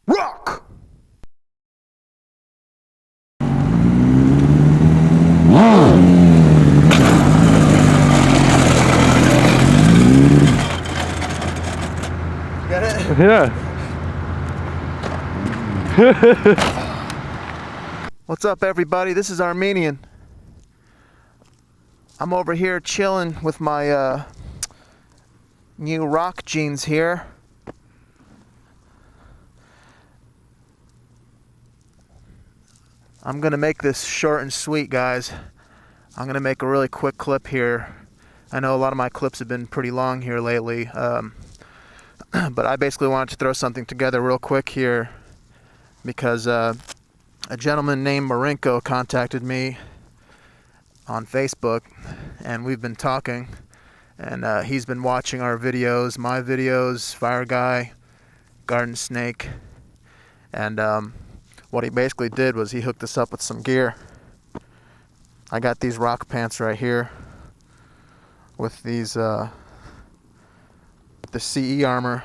RHOK! Get it? Yeah. What's up, everybody? This is Armenian. I'm over here chilling with my new RHOK jeans here. I'm gonna make this short and sweet, guys. I'm gonna make a really quick clip here. I know a lot of my clips have been pretty long here lately, but I basically wanted to throw something together real quick here because a gentleman named Marinko contacted me on Facebook, and we've been talking, and he's been watching our videos, my videos, Fire Guy, Garden Snake, and what he basically did was he hooked us up with some gear. I got these RHOK pants right here with these the CE armor.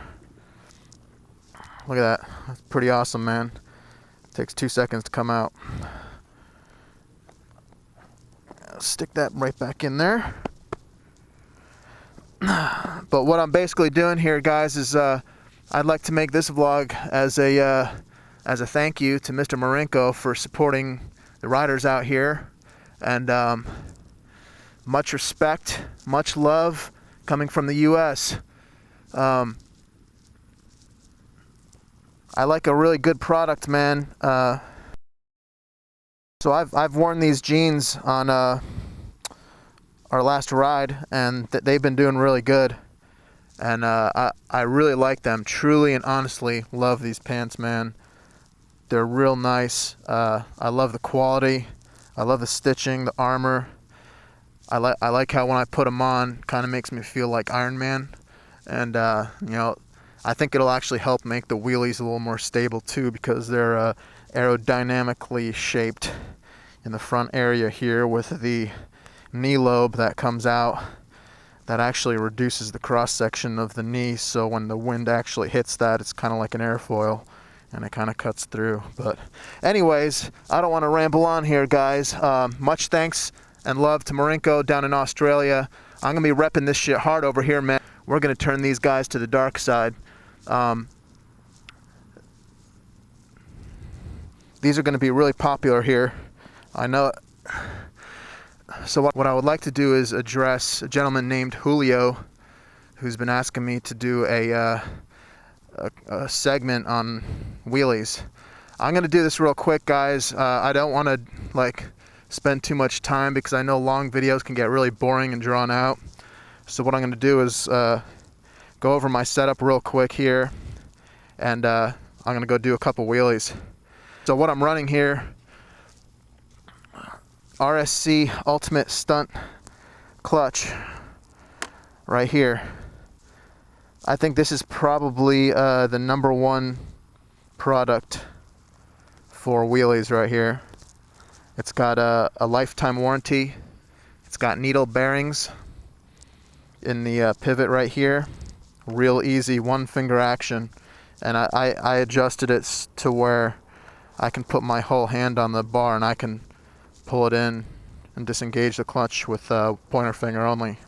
Look at that. That's pretty awesome, man. Takes 2 seconds to come out. Stick that right back in there. But what I'm basically doing here, guys, is I'd like to make this vlog as a thank you to Mr. Marinko for supporting the riders out here, and much respect, much love coming from the US. I like a really good product, man. So I've worn these jeans on our last ride, and they've been doing really good, and I really like them. Truly and honestly love these pants, man. They're real nice. I love the quality. I love the stitching, the armor. I like how when I put them on, kind of makes me feel like Iron Man, and you know, I think it'll actually help make the wheelies a little more stable too, because they're aerodynamically shaped in the front area here with the knee lobe that comes out, that actually reduces the cross section of the knee, so when the wind actually hits that, it's kind of like an airfoil and it kind of cuts through. But anyways, I don't want to ramble on here, guys. Much thanks and love to Marinko down in Australia. I'm gonna be repping this shit hard over here, man. We're gonna turn these guys to the dark side. These are gonna be really popular here, I know it. So what I would like to do is address a gentleman named Julio, who's been asking me to do a segment on wheelies. I'm gonna do this real quick, guys. I don't want to spend too much time, because I know long videos can get really boring and drawn out. So what I'm gonna do is go over my setup real quick here, and I'm gonna go do a couple wheelies. So what I'm running here, RSC Ultimate Stunt clutch right here. I think this is probably the #1 product for wheelies right here. It's got a lifetime warranty. It's got needle bearings in the pivot right here. Real easy, one finger action. And I adjusted it to where I can put my whole hand on the bar and I can pull it in and disengage the clutch with pointer finger only.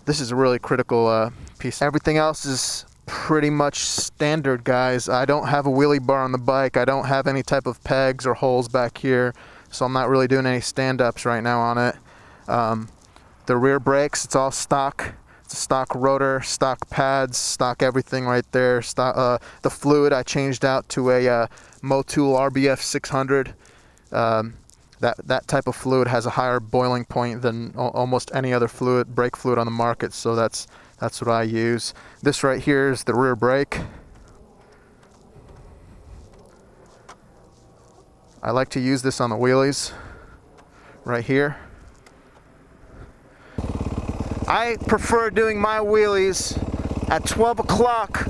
This is a really critical piece. Everything else is pretty much standard, guys. I don't have a wheelie bar on the bike. I don't have any type of pegs or holes back here, so I'm not really doing any stand-ups right now on it. The rear brakes, it's all stock. It's a stock rotor, stock pads, stock everything right there. Stock, the fluid I changed out to a Motul RBF 600. That type of fluid has a higher boiling point than almost any other fluid, brake fluid on the market, so that's what I use. This right here is the rear brake. I like to use this on the wheelies right here. I prefer doing my wheelies at 12 o'clock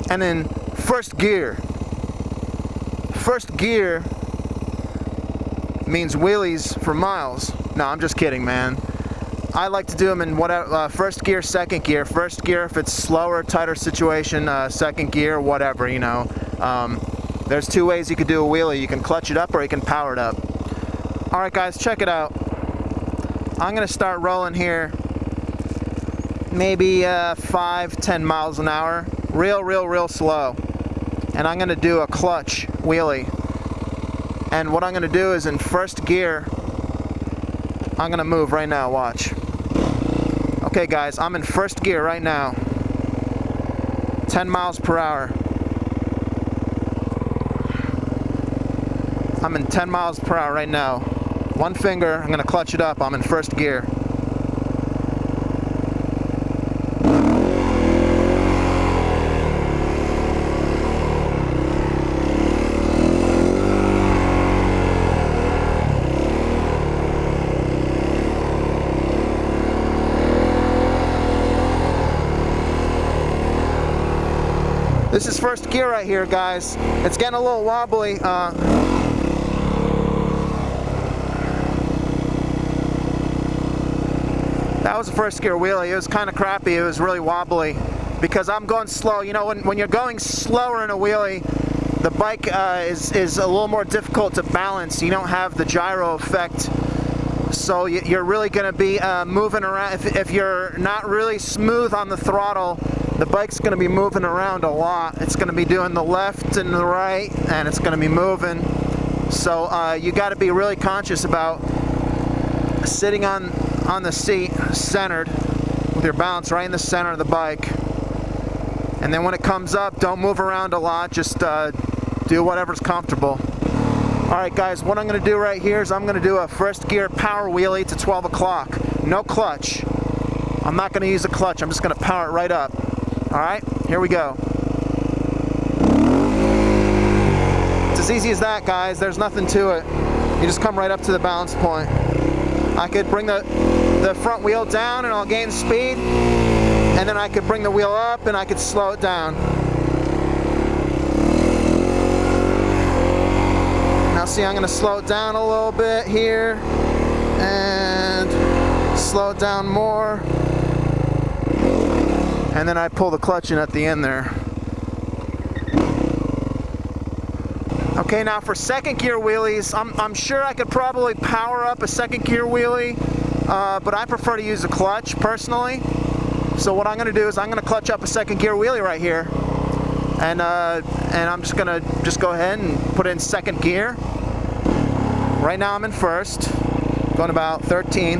and in first gear. First gear means wheelies for miles. No, I'm just kidding, man. I like to do them in whatever, first gear, second gear. First gear if it's slower, tighter situation, second gear, whatever, you know. There's two ways you could do a wheelie. You can clutch it up or you can power it up. Alright guys, check it out. I'm going to start rolling here maybe 5-10 miles an hour. Real slow. And I'm going to do a clutch wheelie. And what I'm going to do is in first gear, I'm going to move right now, watch. Okay guys, I'm in first gear right now. 10 miles per hour. I'm in 10 miles per hour right now. One finger, I'm going to clutch it up, I'm in first gear. This is first gear right here, guys. It's getting a little wobbly. That was a first gear wheelie. It was kind of crappy. It was really wobbly because I'm going slow. You know, when you're going slower in a wheelie, the bike is a little more difficult to balance. You don't have the gyro effect. So you're really going to be moving around. If you're not really smooth on the throttle, the bike's going to be moving around a lot. It's going to be doing the left and the right, and it's going to be moving. So you got to be really conscious about sitting on the seat, centered, with your balance right in the center of the bike. And then when it comes up, don't move around a lot. Just do whatever's comfortable. Alright guys, what I'm going to do right here is I'm going to do a first gear power wheelie to 12 o'clock. No clutch. I'm not going to use a clutch. I'm just going to power it right up. Alright, here we go. It's as easy as that, guys. There's nothing to it. You just come right up to the balance point. I could bring the front wheel down and I'll gain speed. And then I could bring the wheel up and I could slow it down. Now see, I'm going to slow it down a little bit here. And slow it down more. And then I pull the clutch in at the end there. Okay, now for second gear wheelies, I'm sure I could probably power up a second gear wheelie, but I prefer to use a clutch personally. So what I'm going to do is I'm going to clutch up a second gear wheelie right here, and I'm just going to go ahead and put it in second gear. Right now I'm in first, going about 13,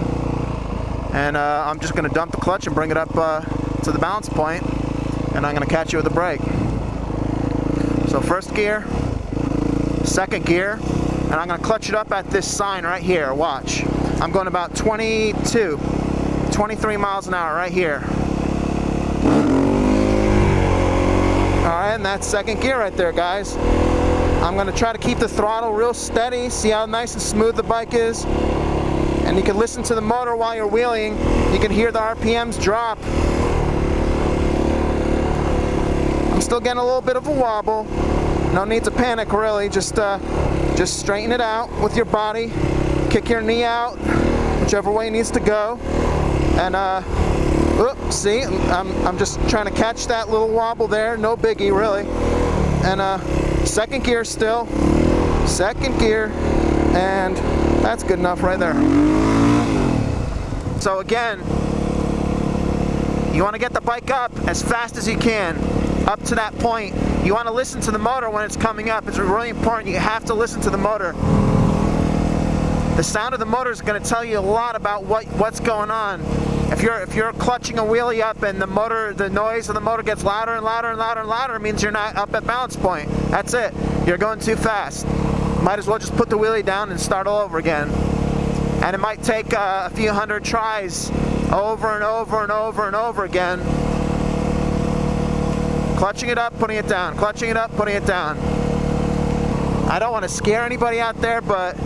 and I'm just going to dump the clutch and bring it up to the balance point, and I'm going to catch you with a brake. So first gear, second gear, and I'm going to clutch it up at this sign right here. Watch. I'm going about 23 miles an hour right here. Alright, and that's second gear right there, guys. I'm going to try to keep the throttle real steady, see how nice and smooth the bike is. And you can listen to the motor while you're wheeling. You can hear the RPMs drop. I'm still getting a little bit of a wobble. No need to panic, really. Just straighten it out with your body. Kick your knee out, whichever way it needs to go. And oops, see, I'm just trying to catch that little wobble there. No biggie, really. And second gear still. Second gear, and that's good enough right there. So again, you want to get the bike up as fast as you can. Up to that point, you want to listen to the motor when it's coming up. It's really important. You have to listen to the motor. The sound of the motor is going to tell you a lot about what's going on. If you're clutching a wheelie up and the noise of the motor gets louder and louder and louder and louder, it means you're not up at balance point. That's it. You're going too fast. Might as well just put the wheelie down and start all over again. And it might take a few hundred tries over and over and over and over again. Clutching it up, putting it down. Clutching it up, putting it down. I don't want to scare anybody out there, but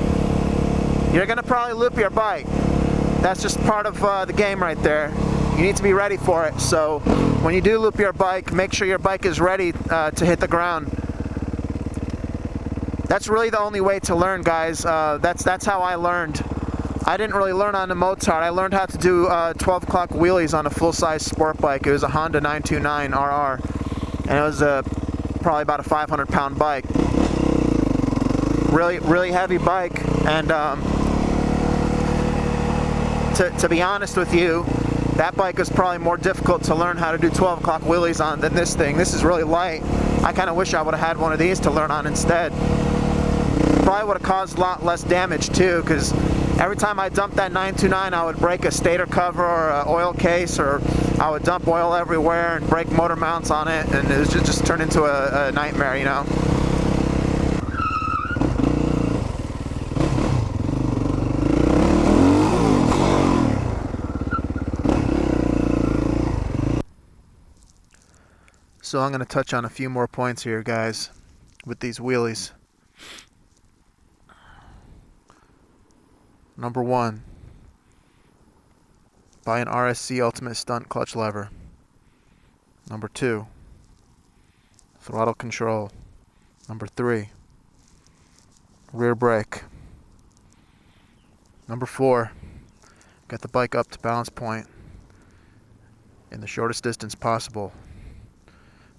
you're going to probably loop your bike. That's just part of the game right there. You need to be ready for it. So when you do loop your bike, make sure your bike is ready to hit the ground. That's really the only way to learn, guys. That's how I learned. I didn't really learn on the Mozart. I learned how to do 12 o'clock wheelies on a full-size sport bike. It was a Honda 929 RR. And it was a probably about a 500-pound bike. Really heavy bike, and to be honest with you, that bike is probably more difficult to learn how to do 12 o'clock wheelies on than this thing. This is really light. I kind of wish I would have had one of these to learn on instead. Probably would have caused a lot less damage too, because every time I dumped that 929, I would break a stator cover or an oil case, or I would dump oil everywhere and break motor mounts on it, and it was just turned into a nightmare, you know. So I'm going to touch on a few more points here, guys, with these wheelies. Number 1, buy an RSC Ultimate Stunt clutch lever. Number 2, throttle control. Number 3, rear brake. Number 4, get the bike up to balance point in the shortest distance possible.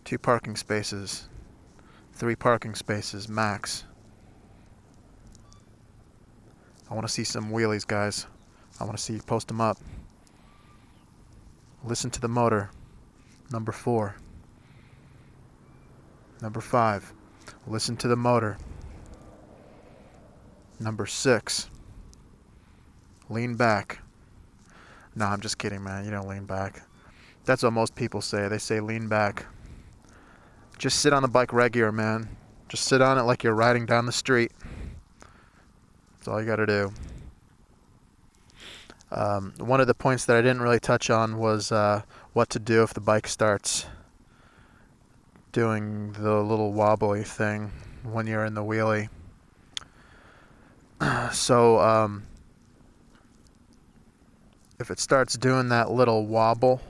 2 parking spaces, 3 parking spaces max. I want to see some wheelies, guys. I want to see you post them up. Listen to the motor. Number 4. Number 5. Listen to the motor. Number 6. Lean back. No, I'm just kidding, man. You don't lean back. That's what most people say. They say lean back. Just sit on the bike regular, man. Just sit on it like you're riding down the street. That's all you gotta do. One of the points that I didn't really touch on was what to do if the bike starts doing the little wobbly thing when you're in the wheelie. So if it starts doing that little wobble,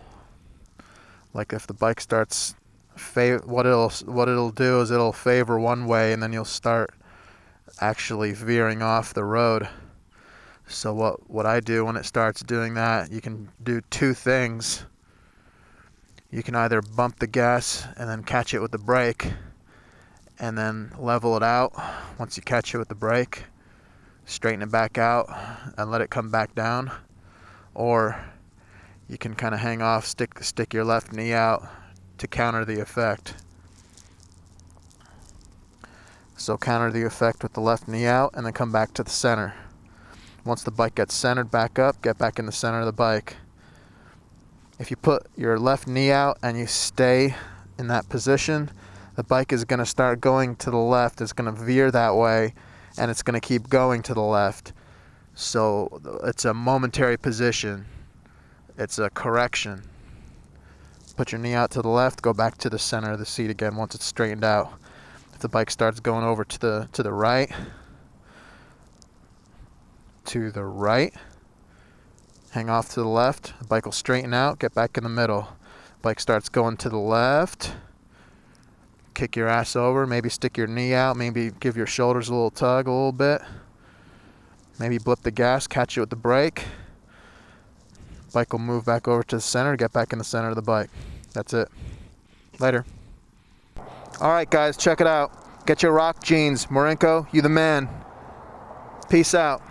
like if the bike starts what it'll do is it'll favor one way, and then you'll start actually veering off the road. So what I do when it starts doing that, you can do 2 things. You can either bump the gas and then catch it with the brake, and then level it out. Once you catch it with the brake, straighten it back out and let it come back down. Or you can kind of hang off, stick your left knee out to counter the effect. So counter the effect with the left knee out, and then come back to the center. Once the bike gets centered back up, get back in the center of the bike. If you put your left knee out and you stay in that position, the bike is going to start going to the left. It's going to veer that way, and it's going to keep going to the left. So it's a momentary position. It's a correction. Put your knee out to the left, go back to the center of the seat again once it's straightened out. If the bike starts going over to the right, hang off to the left, the bike will straighten out, get back in the middle. Bike starts going to the left, kick your ass over, maybe stick your knee out, maybe give your shoulders a little tug a little bit, maybe blip the gas, catch it with the brake. Bike will move back over to the center, get back in the center of the bike. That's it. Later. Alright guys, check it out. Get your RHOK jeans. Marinko, you the man. Peace out.